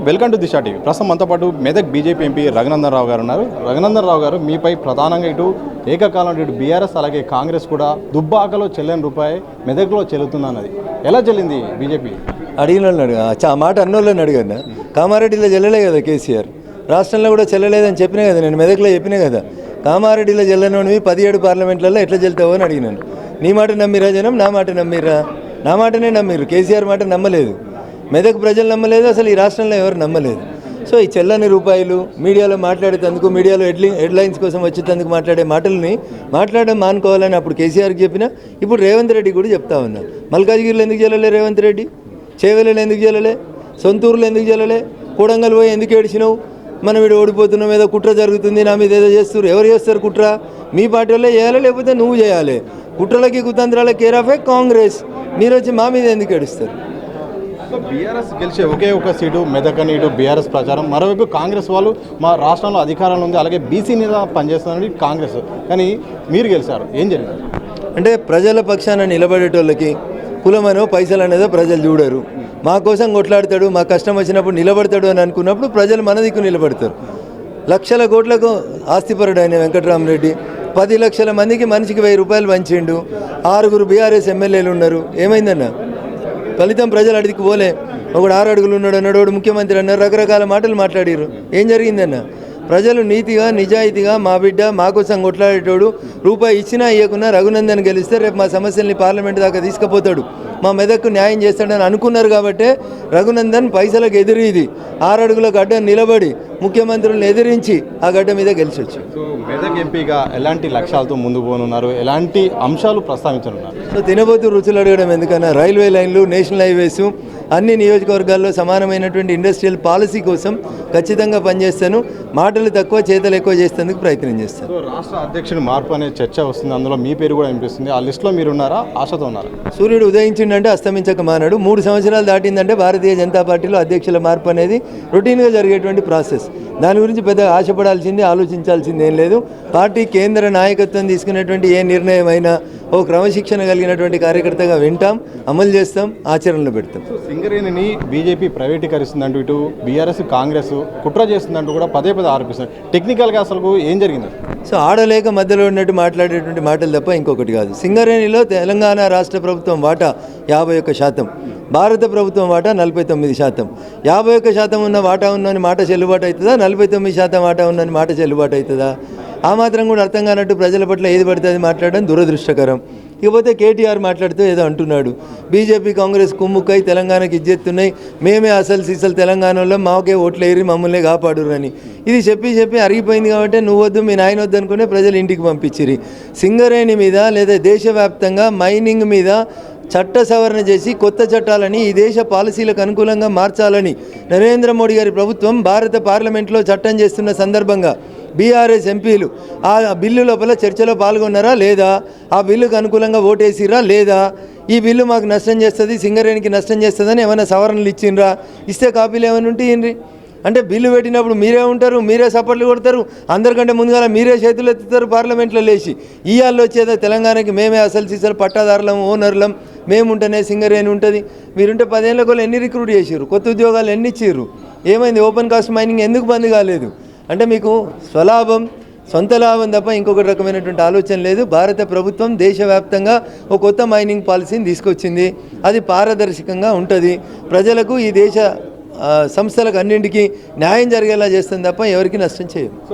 Welcome to Disha TV. ప్రస్తుతం మనతో పాటు మెదక్ బీజేపీ ఎంపీ రఘునందన్ రావు గారు ఉన్నారు. రఘునందన్ రావు గారు, మీపై ప్రధానంగా ఇటు ఏకకాలంలో ఇటు బీఆర్ఎస్ అలాగే కాంగ్రెస్ కూడా దుబ్బాకలో చెల్లని రూపాయి మెదక్లో చెల్లుతుందన్నది ఎలా చెల్లింది బీజేపీ? అడిగిన వాళ్ళని అడిగా మాట అన్నోళ్ళని అడిగాను. కామారెడ్డిలో చెల్లలే కదా కేసీఆర్, రాష్ట్రంలో కూడా చెల్లలేదని చెప్పినా కదా, నేను మెదక్లో చెప్పినా కదా. కామారెడ్డిలో చెల్లనోనివి 17 పార్లమెంట్లలో ఎట్లా చెల్తావో అని అడిగినాను. నీ మాట నమ్మిరా జనం, నా మాట నమ్మిరా? నా మాటనే నమ్మిరు, కేసీఆర్ మాట నమ్మలేదు. మెదక్ ప్రజలు నమ్మలేదు, అసలు ఈ రాష్ట్రంలో ఎవరు నమ్మలేదు. సో ఈ చెల్లని రూపాయలు మీడియాలో మాట్లాడేందుకు, మీడియాలో హెడ్లైన్స్ కోసం వచ్చేందుకు మాట్లాడే మాటల్ని మాట్లాడడం మానుకోవాలని అప్పుడు కేసీఆర్కి చెప్పినా, ఇప్పుడు రేవంత్ రెడ్డి కూడా చెప్తా ఉన్నా. మల్కాజ్గిరిలో ఎందుకు చెల్లలే రేవంత్ రెడ్డి? చేవెళ్ళలో ఎందుకు చెల్లలే? సొంతూరులో ఎందుకు చెల్లలే? కూడంగల్ పోయి ఎందుకు ఏడిచినావు? మనం వీడు ఓడిపోతున్నాం, ఏదో కుట్ర జరుగుతుంది, నా మీద ఏదో చేస్తారు. ఎవరు చేస్తారు కుట్ర? మీ పార్టీ వల్లే చేయాలి, లేకపోతే నువ్వు చేయాలి. కుట్రలకి కుతంత్రాలకి కేర్ ఆఫ్ కాంగ్రెస్. మీరు వచ్చి మా మీద ఎందుకు ఏడుస్తారు? బీఆర్ఎస్ గెలిచే ఒకే ఒక సీటు మెదక్ అని ఇటు బీఆర్ఎస్ ప్రచారం. మరోవైపు కాంగ్రెస్ వాళ్ళు మా రాష్ట్రంలో అధికారంలో ఉంది, అలాగే బీసీ మీద పనిచేస్తుందని కాంగ్రెస్. కానీ మీరు గెలిచారు, ఏం జరిగింది? అంటే ప్రజల పక్షాన నిలబడేటోళ్ళకి కులమనో పైసలు అనేదో ప్రజలు చూడరు. మా కోసం కొట్లాడతాడు, మా కష్టం వచ్చినప్పుడు నిలబడతాడు అని అనుకున్నప్పుడు ప్రజలు మన దిక్కు నిలబడతారు. లక్షల కోట్లకు ఆస్తిపరుడు ఆయన వెంకటరామరెడ్డి 10 లక్షల మందికి మనిషికి 1000 రూపాయలు పంచిండు. 6 బీఆర్ఎస్ ఎమ్మెల్యేలు ఉన్నారు. ఏమైందన్న ఫలితం? ప్రజలు అడిగికి పోలే. ఒకడు 6 అడుగులు ఉన్నాడు అన్నాడు, ఒకడు ముఖ్యమంత్రి అన్నారు, రకరకాల మాటలు మాట్లాడారు. ఏం జరిగిందన్న? ప్రజలు నీతిగా నిజాయితీగా మా బిడ్డ మా కోసం కొట్లాడేటోడు, రూపాయి ఇచ్చినా ఇవ్వకున్నా రఘునందన్ గెలిస్తే రేపు మా సమస్యల్ని పార్లమెంట్ దాకా తీసుకుపోతాడు, మా మెదక్కు న్యాయం చేస్తాడని అనుకున్నారు. కాబట్టి రఘునందన్ పైసలకు ఎదురీది 6 అడుగుల గడ్డ నిలబడి ముఖ్యమంత్రులను ఎదిరించి ఆ గడ్డ మీద గెలిచి వచ్చి. సో మెదక్ ఎంపీగా ఎలాంటి లక్ష్యాలతో ముందు పోనున్నారు, ఎలాంటి అంశాలు ప్రస్తావించనున్నారు? సో తినబోతు రుచులు అడగడం ఎందుకన్నా, రైల్వే లైన్లు, నేషనల్ హైవేస్, అన్ని నియోజకవర్గాల్లో సమానమైనటువంటి ఇండస్ట్రియల్ పాలసీ కోసం ఖచ్చితంగా పనిచేస్తాను. మాటలు తక్కువ చేతలు ఎక్కువ చేసేందుకు ప్రయత్నం చేస్తాను. సో రాష్ట్ర అధ్యక్షుడు మార్పు అనే చర్చ వస్తుంది, అందులో మీ పేరు కూడా వినిపిస్తుంది. ఆ లిస్టులో మీరు ఉన్నారా? ఆశతో ఉన్నారా? సూర్యుడు ఉదయించిందంటే అస్తమించక మానాడు. 3 సంవత్సరాలు దాటిందంటే భారతీయ జనతా పార్టీలో అధ్యక్షుల మార్పు అనేది రొటీన్గా జరిగేటువంటి ప్రాసెస్. దాని గురించి పెద్ద ఆశపడాల్సింది, ఆలోచించాల్సింది ఏం లేదు. పార్టీ కేంద్ర నాయకత్వం తీసుకునేటువంటి ఏ నిర్ణయం అయినా ఓ క్రమశిక్షణ కలిగినటువంటి కార్యకర్తగా వింటాం, అమలు చేస్తాం, ఆచరణలో పెడతాం. సింగరేణిని బీజేపీ ప్రైవేటీకరిస్తుందంటూ ఇటు బీఆర్ఎస్ కాంగ్రెస్ కుట్ర చేస్తుందంటూ కూడా పదే ఆరోపిస్తుంది. టెక్నికల్గా అసలు ఏం జరిగింది? సో ఆడలేక మధ్యలో ఉన్నట్టు మాట్లాడేటువంటి మాటలు తప్ప ఇంకొకటి కాదు. సింగరేణిలో తెలంగాణ రాష్ట్ర ప్రభుత్వం వాటా 51%, భారత ప్రభుత్వం వాటా 49%. 51% ఉన్న వాటా ఉన్నని మాట చెల్లుబాటు అవుతుందా? 49% వాటా ఉన్నని మాట చెల్లుబాటు అవుతుందా? ఆ మాత్రం కూడా అర్థం కానట్టు ప్రజల పట్ల ఏది పడితే అది మాట్లాడడం దురదృష్టకరం. ఇకపోతే కేటీఆర్ మాట్లాడుతూ ఏదో అంటున్నాడు, బీజేపీ కాంగ్రెస్ కుమ్ముక్కై తెలంగాణకి ఇజ్జెత్తున్నాయి, మేమే అసలు సీసలు తెలంగాణలో మాకే ఓట్లు ఏరి మమ్మల్ని కాపాడురు అని. ఇది చెప్పి అరిగిపోయింది. కాబట్టి నువ్వు వద్దు మీ నాయన వద్దు అనుకునే ప్రజలు ఇంటికి పంపించిరి. సింగరేణి మీద లేదా దేశవ్యాప్తంగా మైనింగ్ మీద చట్ట సవరణ చేసి కొత్త చట్టాలని ఈ దేశ పాలసీలకు అనుకూలంగా మార్చాలని నరేంద్ర మోడీ గారి ప్రభుత్వం భారత పార్లమెంట్లో చట్టం చేస్తున్న సందర్భంగా బీఆర్ఎస్ ఎంపీలు ఆ బిల్లు లోపల చర్చలో పాల్గొన్నారా లేదా? ఆ బిల్లుకు అనుకూలంగా ఓటేసిరా లేదా? ఈ బిల్లు మాకు నష్టం చేస్తుంది, సింగరేణికి నష్టం చేస్తుందని ఏమైనా సవరణలు ఇచ్చిండ్రా? ఇస్తే కాపీలు ఏమైనా ఉంటే ఏంటి? అంటే బిల్లు పెట్టినప్పుడు మీరే ఉంటారు, మీరే సపోర్ట్లు కొడతారు, అందరికంటే ముందుగా మీరే చేతులు ఎత్తుతారు పార్లమెంట్లో లేచి. ఇవాళ వచ్చేదో తెలంగాణకి మేమే అసలు సీసలు పట్టాదారులం, ఓనర్లం, మేము ఉంటేనే సింగరేణి ఉంటుంది. మీరుంటే 10 ఏళ్ళ కూడా ఎన్ని రిక్రూట్ చేసారు, కొత్త ఉద్యోగాలు ఎన్ని ఇచ్చారు? ఏమైంది? ఓపెన్ కాస్ట్ మైనింగ్ ఎందుకు బంద్ కాలేదు? అంటే మీకు స్వలాభం, సొంత లాభం తప్ప ఇంకొకటి రకమైనటువంటి ఆలోచన లేదు. భారత ప్రభుత్వం దేశవ్యాప్తంగా ఒక కొత్త మైనింగ్ పాలసీని తీసుకొచ్చింది. అది పారదర్శకంగా ఉంటుంది, ప్రజలకు ఈ దేశ సంస్థలకు అన్నింటికీ న్యాయం జరిగేలా చేస్తుంది తప్ప ఎవరికి నష్టం చేయదు.